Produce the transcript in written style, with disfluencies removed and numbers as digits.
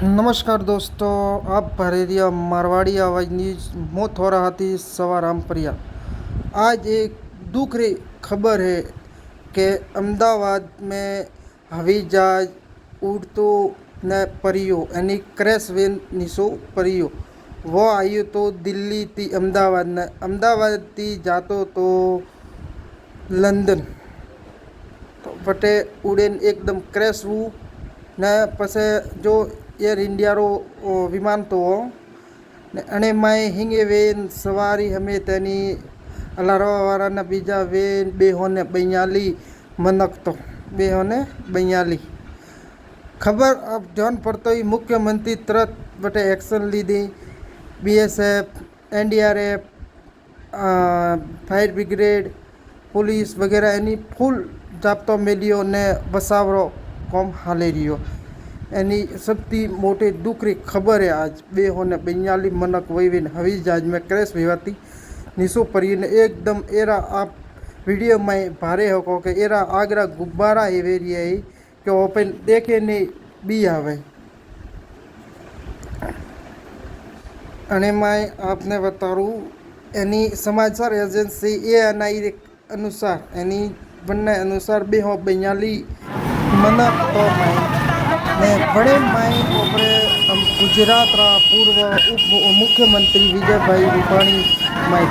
नमस्कार दोस्तों, आप भरेरिया मारवाड़ी आवाज़ न्यूज़ में थोड़ा हाथी सवा रामप्रिया। आज एक दुखरी खबर है कि अहमदाबाद में हवाई जहाज उड़तो ने परियो यानी क्रैश वेन निशो परियो वो आयो तो दिल्ली थी अहमदाबाद थी जातो तो लंदन तो बटे उड़ेन एकदम क्रैश हुआ ने पसे जो एयर इंडिया रो विमान तो ने अने माय हिंगे वेन सवारी हमें तेनी अलारवावारा ने बीजा वेन बेहोने 42 मनक तो बेहोने 42 खबर अब ध्यान पड़तो ही मुख्यमंत्री तुरंत बटे एक्शन लीधी। BSF, NDRF, fire brigade, police वगैरह एनी फूल जापतो मेलियो ने बसावरो कॉम हाले रियो। एनी सबथी मोटी दुखरी खबर है आज 242 मनक वहीन हवाई जहाज में क्रैश होती निशो परी ने एकदम एरा आप वीडियो में भारे हो कि एरा आगरा गुब्बारा एवेरी है कि ओपन देखे नहीं बी आवे। अने मैं आपने बताऊँ एनी समाचार एजेंसी ए अनुसार एनी बनने अनुसार 242 मनक तो ने बड़े माई ओपरे गुजरात रा पूर्व उप मुख्यमंत्री विजयभाई रूपाणी माई।